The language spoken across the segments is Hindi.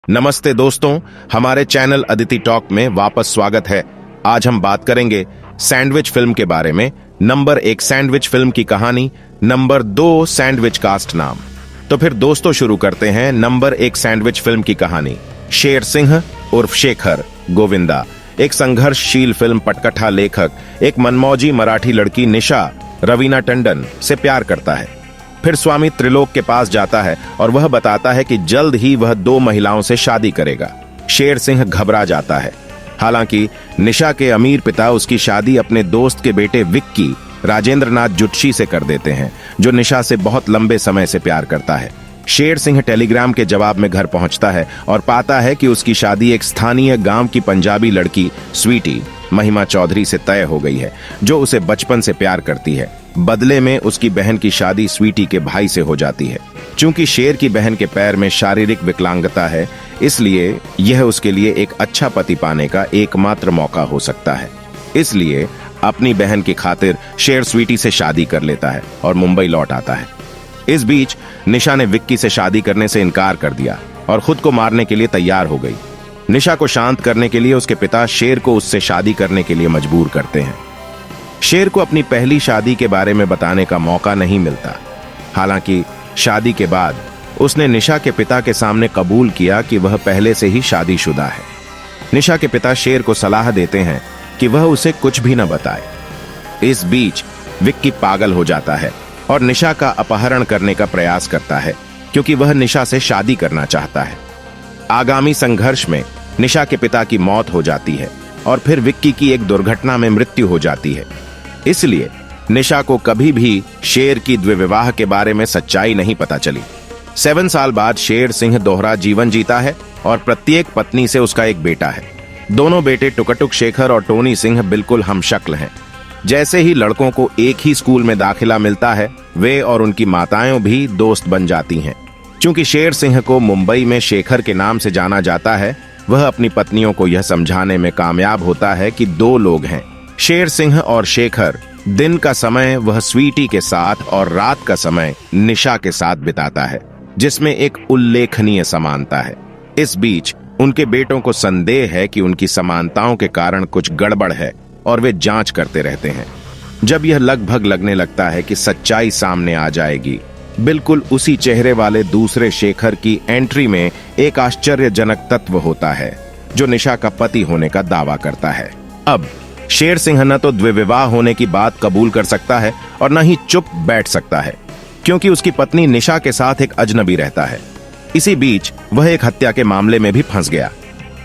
नमस्ते दोस्तों, हमारे चैनल अदिति टॉक में वापस स्वागत है। आज हम बात करेंगे सैंडविच फिल्म के बारे में। नंबर 1 सैंडविच फिल्म की कहानी, नंबर 2 सैंडविच कास्ट नाम। तो फिर दोस्तों शुरू करते हैं। नंबर 1 सैंडविच फिल्म की कहानी। शेर सिंह उर्फ शेखर गोविंदा एक संघर्षशील फिल्म पटकथा लेखक एक मनमौजी मराठी लड़की निशा रवीना टंडन से प्यार करता है। फिर स्वामी त्रिलोक के पास जाता है और वह बताता है कि जल्द ही वह 2 महिलाओं से शादी करेगा। शेर सिंह घबरा जाता है। हालांकि निशा के अमीर पिता उसकी शादी अपने दोस्त के बेटे विक्की राजेंद्र नाथ जुटशी से कर देते हैं, जो निशा से बहुत लंबे समय से प्यार करता है। शेर सिंह टेलीग्राम के जवाब में घर पहुंचता है और पाता है कि उसकी शादी एक स्थानीय गांव की पंजाबी लड़की स्वीटी महिमा चौधरी से तय हो गई है, जो उसे बचपन से प्यार करती है। बदले में उसकी बहन की शादी स्वीटी के भाई से हो जाती है। चूंकि शेर की बहन के पैर में शारीरिक विकलांगता है, इसलिए यह उसके लिए एक अच्छा पति पाने का एकमात्र मौका हो सकता है। इसलिए अपनी बहन की खातिर शेर स्वीटी से शादी कर लेता है और मुंबई लौट आता है। इस बीच निशा ने विक्की से शादी करने से इनकार कर दिया और खुद को मारने के लिए तैयार हो गई। निशा को शांत करने के लिए उसके पिता शेर को उससे शादी करने के लिए मजबूर करते हैं। शेर को अपनी पहली शादी के बारे में बताने का मौका नहीं मिलता। हालांकि शादी के बाद उसने निशा के पिता के सामने कबूल किया कि वह पहले से ही शादीशुदा है। निशा के पिता शेर को सलाह देते हैं कि वह उसे कुछ भी न बताए। इस बीच विक्की पागल हो जाता है और निशा का अपहरण करने का प्रयास करता है, क्योंकि वह निशा से शादी करना चाहता है। आगामी संघर्ष में निशा के पिता की मौत हो जाती है और फिर विक्की की एक दुर्घटना में मृत्यु हो जाती है। इसलिए निशा को कभी भी शेर की द्विविवाह के बारे में सच्चाई नहीं पता चली। 7 साल बाद शेर सिंह दोहरा जीवन जीता है और प्रत्येक पत्नी से उसका एक बेटा है। दोनों बेटे टुकटुक शेखर और टोनी सिंह बिल्कुल हमशक्ल हैं। जैसे ही लड़कों को एक ही स्कूल में दाखिला मिलता है, वे और उनकी माताएं भी दोस्त बन जाती हैं। चूंकि शेर सिंह को मुंबई में शेखर के नाम से जाना जाता है, वह अपनी पत्नियों को यह समझाने में कामयाब होता है कि 2 लोग हैं, शेर सिंह और शेखर। दिन का समय वह स्वीटी के साथ और रात का समय निशा के साथ बिताता है, जिसमें एक उल्लेखनीय समानता है। इस बीच उनके बेटों को संदेह है कि उनकी समानताओं के कारण कुछ गड़बड़ है और वे जांच करते रहते हैं। जब यह लगभग लगने लगता है कि सच्चाई सामने आ जाएगी, बिल्कुल उसी चेहरे वाले दूसरे शेखर की एंट्री में एक आश्चर्यजनक तत्व होता है, जो निशा का पति होने का दावा करता है। अब शेर सिंह न तो द्विविवाह होने की बात कबूल कर सकता है और न ही चुप बैठ सकता है, क्योंकि उसकी पत्नी निशा के साथ एक अजनबी रहता है। इसी बीच वह एक हत्या के मामले में भी फंस गया।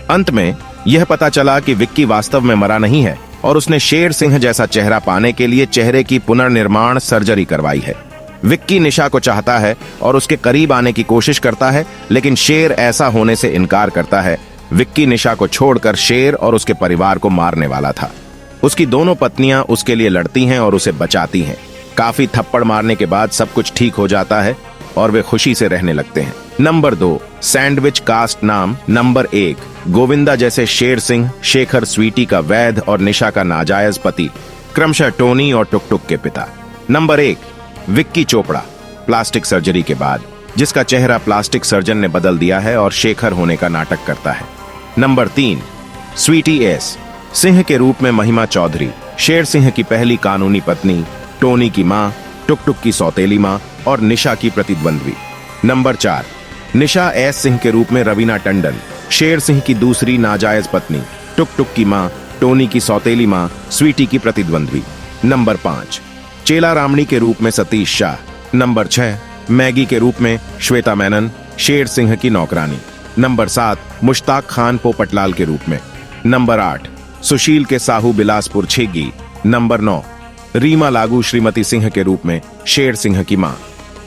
अंत में यह पता चला कि विक्की वास्तव में मरा नहीं है और उसने शेर सिंह जैसा चेहरा पाने के लिए चेहरे की पुनर्निर्माण सर्जरी करवाई है। विक्की निशा को चाहता है और उसके करीब आने की कोशिश करता है, लेकिन शेर ऐसा होने से इनकार करता है। विक्की निशा को छोड़कर शेर और उसके परिवार को मारने वाला था। उसकी दोनों पत्नियां उसके लिए लड़ती हैं और उसे बचाती हैं। काफी थप्पड़ मारने के बाद सब कुछ ठीक हो जाता है और वे खुशी से रहने लगते हैं। नंबर 2 सैंडविच कास्ट नाम। नंबर 1 गोविंदा जैसे शेर सिंह, शेखर स्वीटी का वैध और निशा का नाजायज पति, क्रमशः टोनी और टुकटुक के पिता। Number 1 Vicky Chopra, plastic surgery के बाद, जिसका चेहरा प्लास्टिक सर्जन ने बदल दिया है और शेखर होने का नाटक करता है। नंबर 3 स्वीटी एस, सिंह के रूप में महिमा चौधरी, शेर सिंह की पहली कानूनी पत्नी, टोनी की मां, टुकटुक की सौतेली मां और निशा की प्रतिद्वंद्वी। नंबर 4 निशा एस सिंह के रूप में रवीना टंडन, शेर सिंह की दूसरी नाजायज पत्नी, टुकटुक की मां, टोनी की सौतेली मां, स्वीटी की प्रतिद्वंद्वी। नंबर 5 चेला रामणी के रूप में सतीश शाह। नंबर 6 मैगी के रूप में श्वेता मेनन, शेर सिंह की नौकरानी। नंबर 7 मुश्ताक खान पोपटलाल के रूप में। नंबर 8 सुशील के साहू बिलासपुर छेगी। नंबर 9 रीमा लागू श्रीमती सिंह के रूप में शेर सिंह की मां।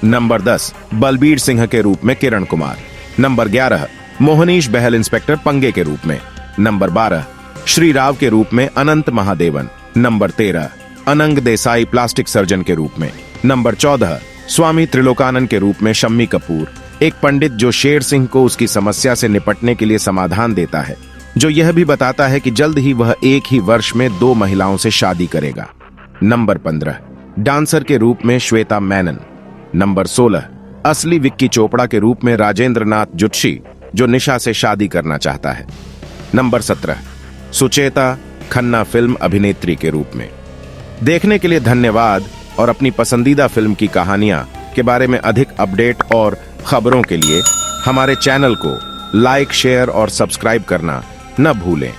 नंबर 10 बलबीर सिंह के रूप में किरण कुमार। नंबर 11 मोहनीश बहल इंस्पेक्टर पंगे के रूप में। नंबर 12 श्री राव के रूप में अनंत महादेवन। नंबर 13 अनंग देसाई प्लास्टिक सर्जन के रूप में। नंबर 14 स्वामी त्रिलोकानंद के रूप में शम्मी कपूर, एक पंडित जो शेर सिंह को उसकी समस्या से निपटने के लिए समाधान देता है, जो यह भी बताता है कि जल्द ही वह एक ही वर्ष में 2 महिलाओं से शादी करेगा। नंबर 15 डांसर के रूप में श्वेता मेनन। नंबर 16 असली विक्की चोपड़ा के रूप में राजेंद्र नाथ जुटशी, जो निशा से शादी करना चाहता है। नंबर 17, सुचेता खन्ना फिल्म अभिनेत्री के रूप में। देखने के लिए धन्यवाद और अपनी पसंदीदा फिल्म की कहानियां के बारे में अधिक अपडेट और खबरों के लिए हमारे चैनल को लाइक, शेयर और सब्सक्राइब करना न भूलें।